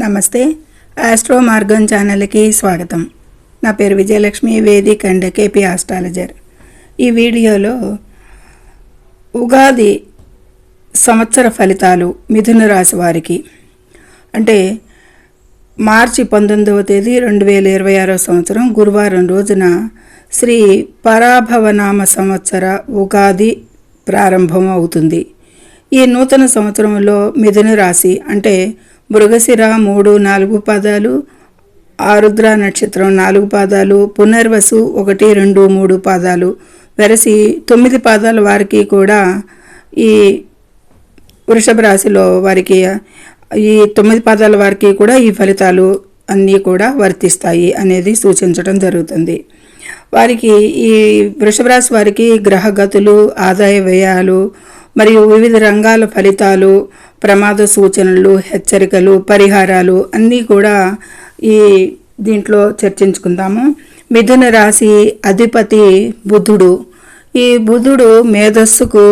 నమస్తే. ఆస్ట్రో మార్గం ఛానల్కి స్వాగతం. నా పేరు Vijayalakshmi, Vedic and KP astrologer. ఈ వీడియోలో ఉగాది సంవత్సర ఫలితాలు మిథున రాశి వారికి అంటే మార్చి 19వ తేదీ 2026 సంవత్సరం గురువారం రోజున శ్రీ పరాభవనామ సంవత్సర ఉగాది ప్రారంభం అవుతుంది. ఈ నూతన సంవత్సరంలో మిథున రాశి అంటే మృగశిర 3-4 పాదాలు, ఆరుద్ర నక్షత్రం 4 పాదాలు, పునర్వసు 1-2-3 పాదాలు, వెరసి 9 పాదాల వారికి కూడా ఈ వృషభ రాశిలో వారికి ఈ 9 పాదాల వారికి కూడా ఈ ఫలితాలు అన్నీ కూడా వర్తిస్తాయి అనేది సూచించడం జరుగుతుంది. వారికి ఈ వృషభ రాశి వారికి గ్రహగతులు, ఆదాయ వ్యయాలు మరియు వివిధ రంగాల ఫలితాలు, ప్రమాద సూచనలు, హెచ్చరికలు, పరిహారాలు అన్నీ కూడా ఈ దీంట్లో చర్చించుకుందాము. మిథున రాశి అధిపతి బుధుడు. ఈ బుధుడు మేధస్సుకు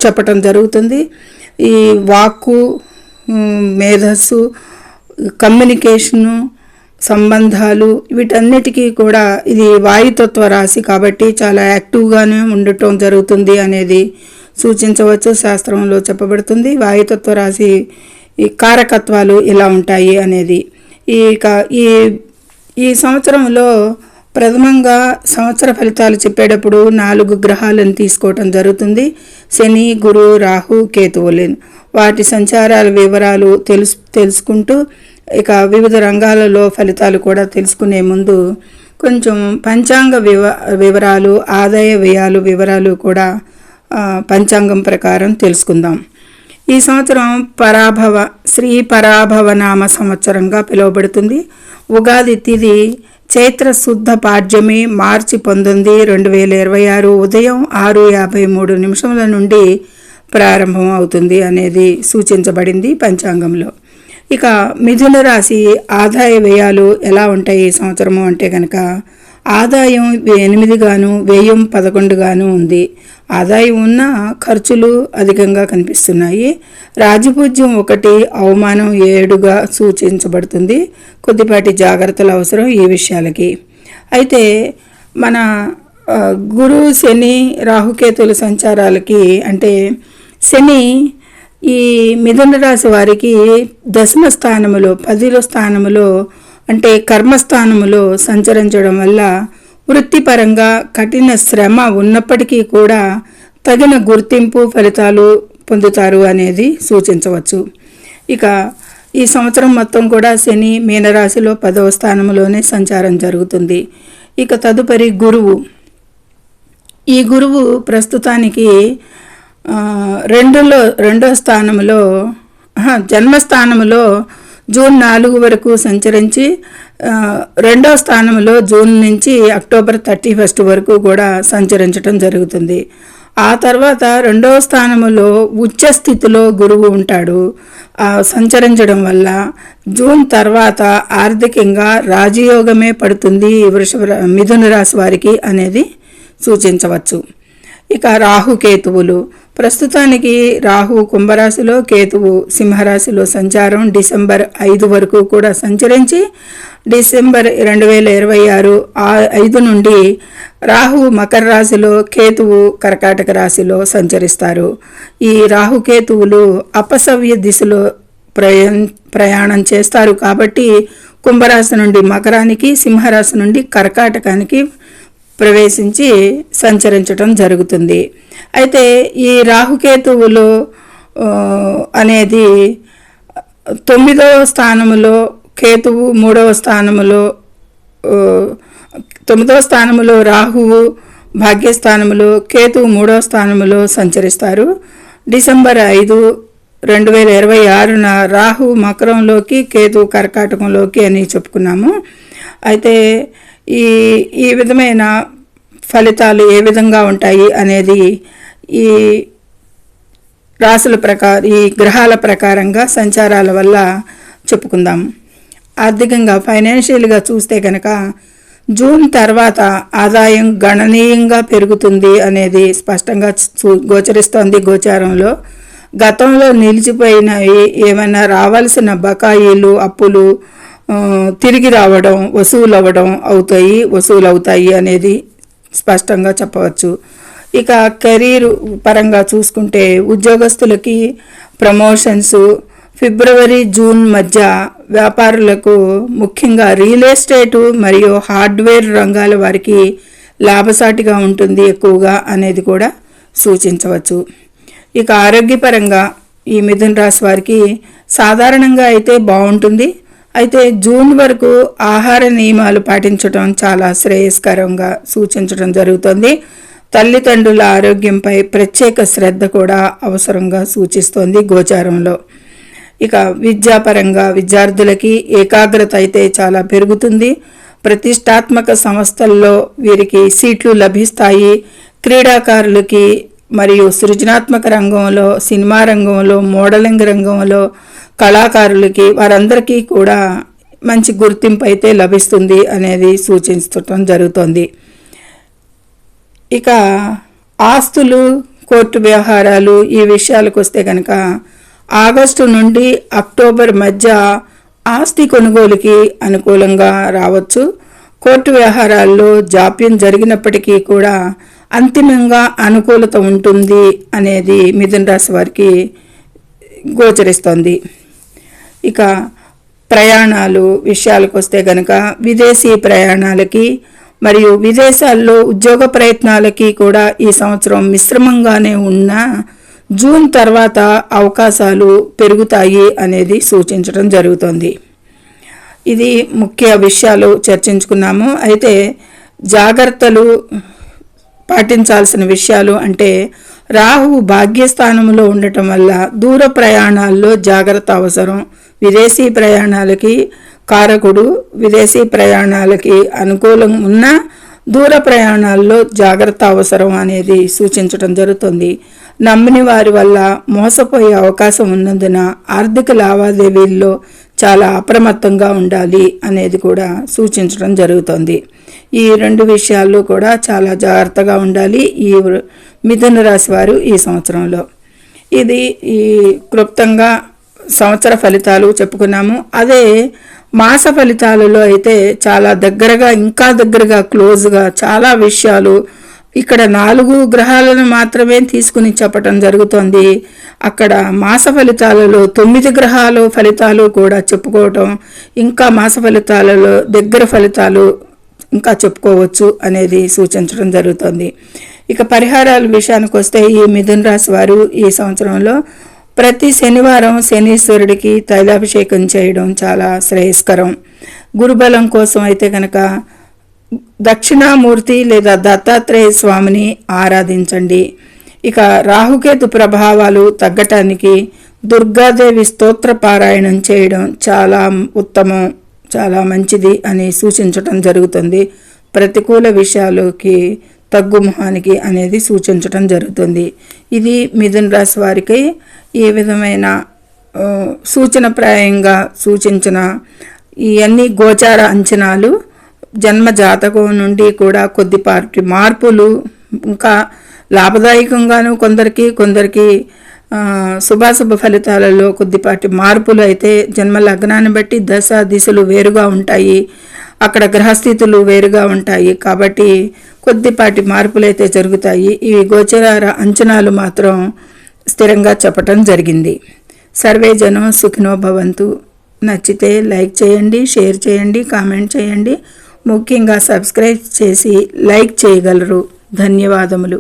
చెప్పటం జరుగుతుంది. ఈ వాక్కు, మేధస్సు, కమ్యూనికేషను, సంబంధాలు వీటన్నిటికీ కూడా ఇది వాయుతత్వ రాశి కాబట్టి చాలా యాక్టివ్గానే ఉండటం జరుగుతుంది అనేది సూచించవచ్చు. శాస్త్రంలో చెప్పబడుతుంది వాయుతత్వ రాశి ఈ కారకత్వాలు ఇలా ఉంటాయి అనేది. ఈ సంవత్సరంలో ప్రథమంగా సంవత్సర ఫలితాలు చెప్పేటప్పుడు 4 గ్రహాలను తీసుకోవటం జరుగుతుంది. శని, గురు, రాహు, కేతువులు. వాటి సంచారాల వివరాలు తెలుసుకుంటూ ఇక వివిధ రంగాలలో ఫలితాలు కూడా తెలుసుకునే ముందు కొంచెం పంచాంగ వివరాలు, ఆదాయ వ్యయాలు వివరాలు కూడా పంచాంగం ప్రకారం తెలుసుకుందాం. ఈ సంవత్సరం శ్రీ పరాభవనామ సంవత్సరంగా పిలువబడుతుంది. ఉగాది తిథి చైత్ర శుద్ధ పాడ్యమి మార్చి 19, 2026 ఉదయం 6:53 నుండి ప్రారంభం అవుతుంది అనేది సూచించబడింది పంచాంగంలో. ఇక మిథున రాశి ఆదాయ వ్యయాలు ఎలా ఉంటాయి ఈ సంవత్సరము అంటే కనుక ఆదాయం 8గాను, వ్యయం 11గాను ఉంది. ఆదాయం ఉన్న ఖర్చులు అధికంగా కనిపిస్తున్నాయి. రాజపూజ్యం 1, అవమానం 7గా సూచించబడుతుంది. కొద్దిపాటి జాగ్రత్తలు అవసరం ఈ విషయాలకి. అయితే మన గురు, శని, రాహుకేతుల సంచారాలకి అంటే శని ఈ మిథున రాశి వారికి 10వ స్థానములో 10వ స్థానములో అంటే కర్మస్థానములో సంచరించడం వల్ల వృత్తిపరంగా కఠిన శ్రమ ఉన్నప్పటికీ కూడా తగిన గుర్తింపు, ఫలితాలు పొందుతారు అనేది సూచించవచ్చు. ఇక ఈ సంవత్సరం మొత్తం కూడా శని మీనరాశిలో 10వ స్థానంలోనే సంచారం జరుగుతుంది. ఇక తదుపరి గురువు. ఈ గురువు ప్రస్తుతానికి రెండో స్థానంలో జన్మస్థానంలో జూన్ 4 వరకు సంచరించి 2వ స్థానంలో జూన్ నుంచి అక్టోబర్ 31 వరకు కూడా సంచరించడం జరుగుతుంది. ఆ తర్వాత 2వ స్థానంలో ఉచ్చ స్థితిలో గురువు ఉంటాడు. సంచరించడం వల్ల జూన్ తర్వాత ఆర్థికంగా రాజయోగమే పడుతుంది మిథున రాశి వారికి అనేది సూచించవచ్చు. ఇక రాహుకేతువులు. ప్రస్తుతానికి రాహు కుంభరాశిలో, కేతువు సింహరాశిలో సంచారం డిసెంబర్ 5 వరకు కూడా సంచరించి డిసెంబర్ 2026 5 నుండి రాహు మకర రాశిలో, కేతువు కర్కాటక రాశిలో సంచరిస్తారు. ఈ రాహుకేతువులు అపసవ్య దిశలో ప్రయాణం చేస్తారు కాబట్టి కుంభరాశి నుండి మకరానికి, సింహరాశి నుండి కర్కాటకానికి ప్రవేశించి సంచరించటం జరుగుతుంది. అయితే ఈ రాహుకేతువులు అనేది 9వ స్థానములో, కేతువు 3వ స్థానములో, 9వ స్థానములో రాహువు భాగ్యస్థానములో, కేతువు 3వ స్థానములో సంచరిస్తారు. డిసెంబర్ 5, 2026 రాహు మకరంలోకి, కేతువు కర్కాటకంలోకి అని చెప్పుకున్నాము. అయితే ఈ విధమైన ఫలితాలు ఏ విధంగా ఉంటాయి అనేది ఈ రాశుల ఈ గ్రహాల ప్రకారంగా సంచారాల వల్ల చెప్పుకుందాం. ఆర్థికంగా ఫైనాన్షియల్గా చూస్తే కనుక జూన్ తర్వాత ఆదాయం గణనీయంగా పెరుగుతుంది అనేది స్పష్టంగా గోచరిస్తోంది గోచారంలో. గతంలో నిలిచిపోయినవి ఏమైనా రావాల్సిన బకాయిలు అప్పులు తిరిగి రావడం వసూలవుతాయి అనేది స్పష్టంగా చెప్పవచ్చు. ఇక కెరీర్ పరంగా చూసుకుంటే ఉద్యోగస్తులకి ప్రమోషన్స్ ఫిబ్రవరి జూన్ మధ్య వ్యాపారులకు ముఖ్యంగా రియల్ ఎస్టేటు మరియు హార్డ్వేర్ రంగాల వారికి లాభసాటిగా ఉంటుంది ఎక్కువగా అనేది కూడా సూచించవచ్చు. ఇక ఆరోగ్యపరంగా ఈ మిథున రాశి వారికి సాధారణంగా అయితే బాగుంటుంది. అయితే జూన్ వరకు ఆహార నియమాలు పాటించడం చాలా శ్రేయస్కరంగా సూచించడం జరుగుతుంది. తల్లిదండ్రుల ఆరోగ్యంపై ప్రత్యేక శ్రద్ధ కూడా అవసరంగా సూచిస్తోంది గోచారంలో. ఇక విద్యాపరంగా విద్యార్థులకి ఏకాగ్రత అయితే చాలా పెరుగుతుంది. ప్రతిష్టాత్మక సంస్థల్లో వీరికి సీట్లు లభిస్తాయి. క్రీడాకారులకి మరియు సృజనాత్మక రంగంలో, సినిమా రంగంలో, మోడలింగ్ రంగంలో కళాకారులకి వారందరికీ కూడా మంచి గుర్తింపు అయితే లభిస్తుంది అనేది సూచించడం జరుగుతుంది. ఇక ఆస్తులు, కోర్టు వ్యవహారాలు ఈ విషయాలకు వస్తే కనుక ఆగస్టు నుండి అక్టోబర్ మధ్య ఆస్తి కొనుగోలుకి అనుకూలంగా రావచ్చు. కోర్టు వ్యవహారాల్లో జాప్యం జరిగినప్పటికీ కూడా అంతిమంగా అనుకూలత ఉంటుంది అనేది మిథున రాశి వారికి గోచరిస్తోంది. ఇక ప్రయాణాలు విషయాలకు వస్తే కనుక విదేశీ ప్రయాణాలకి మరియు విదేశాల్లో ఉద్యోగ ప్రయత్నాలకి కూడా ఈ సంవత్సరం మిశ్రమంగానే ఉన్న జూన్ తర్వాత అవకాశాలు పెరుగుతాయి అనేది సూచించడం జరుగుతుంది. ఇది ముఖ్య విషయాలు చర్చించుకున్నాము. అయితే జాగ్రత్తలు పాటించాల్సిన విషయాలు అంటే రాహువు భాగ్యస్థానంలో ఉండటం వల్ల దూర ప్రయాణాల్లో జాగ్రత్త అవసరం. విదేశీ ప్రయాణాలకి కారకుడు, విదేశీ ప్రయాణాలకి అనుకూలం ఉన్న దూర ప్రయాణాల్లో జాగ్రత్త అవసరం అనేది సూచించడం జరుగుతుంది. నమ్మిన వారి వల్ల మోసపోయే అవకాశం ఉన్నందున ఆర్థిక లావాదేవీల్లో చాలా అప్రమత్తంగా ఉండాలి అనేది కూడా సూచించడం జరుగుతుంది. ఈ రెండు విషయాల్లో కూడా చాలా జాగ్రత్తగా ఉండాలి ఈ మిథున రాశి వారు ఈ సంవత్సరంలో. ఇది ఈ క్లుప్తంగా సంవత్సర ఫలితాలు చెప్పుకున్నాము. అదే మాస ఫలితాలలో అయితే చాలా ఇంకా దగ్గరగా క్లోజ్గా చాలా విషయాలు ఇక్కడ 4 గ్రహాలను మాత్రమే తీసుకుని చెప్పటం జరుగుతుంది. అక్కడ మాస ఫలితాలలో 9 గ్రహాలు ఫలితాలు కూడా చెప్పుకోవటం, ఇంకా మాస ఫలితాలలో దగ్గర ఫలితాలు ఇంకా చెప్పుకోవచ్చు అనేది సూచించడం జరుగుతుంది. ఇక పరిహారాల విషయానికి వస్తే ఈ మిథున రాశి వారు ఈ సంవత్సరంలో ప్రతి శనివారం శనీశ్వరుడికి తైలాభిషేకం చేయడం చాలా శ్రేయస్కరం. గురుబలం కోసం అయితే కనుక దక్షిణామూర్తి లేదా దత్తాత్రేయ స్వామిని ఆరాధించండి. ఇక రాహుకేతు ప్రభావాలు తగ్గటానికి దుర్గాదేవి స్తోత్ర పారాయణం చేయడం చాలా ఉత్తమం, చాలా మంచిది అని సూచించటం జరుగుతుంది. ప్రతికూల విషయాలకి తగ్గుముఖానికి అనేది సూచించటం జరుగుతుంది. ఇది మిథున రాశి వారికి ఈ విధమైన సూచనప్రాయంగా సూచించిన ఇవన్నీ గోచార అంచనాలు. జన్మ జాతకం నుండి కూడా కొద్దిపాటి మార్పులు, ఇంకా లాభదాయకంగాను కొందరికి శుభాశుభ ఫలితాలలో కొద్దిపాటి మార్పులు అయితే జన్మ లగ్నాన్ని బట్టి దశ దిశలు వేరుగా ఉంటాయి, అక్కడ గ్రహస్థితులు వేరుగా ఉంటాయి. కాబట్టి కొద్దిపాటి మార్పులు అయితే జరుగుతాయి. ఈ గోచర అంచనాలు మాత్రం స్థిరంగా చెప్పటం జరిగింది. సర్వే జనం సుఖినో భవంతు. నచ్చితే లైక్ చేయండి, షేర్ చేయండి, కామెంట్ చేయండి. ముఖ్యంగా సబ్స్క్రైబ్ చేసి లైక్ చేయగలరు. ధన్యవాదములు.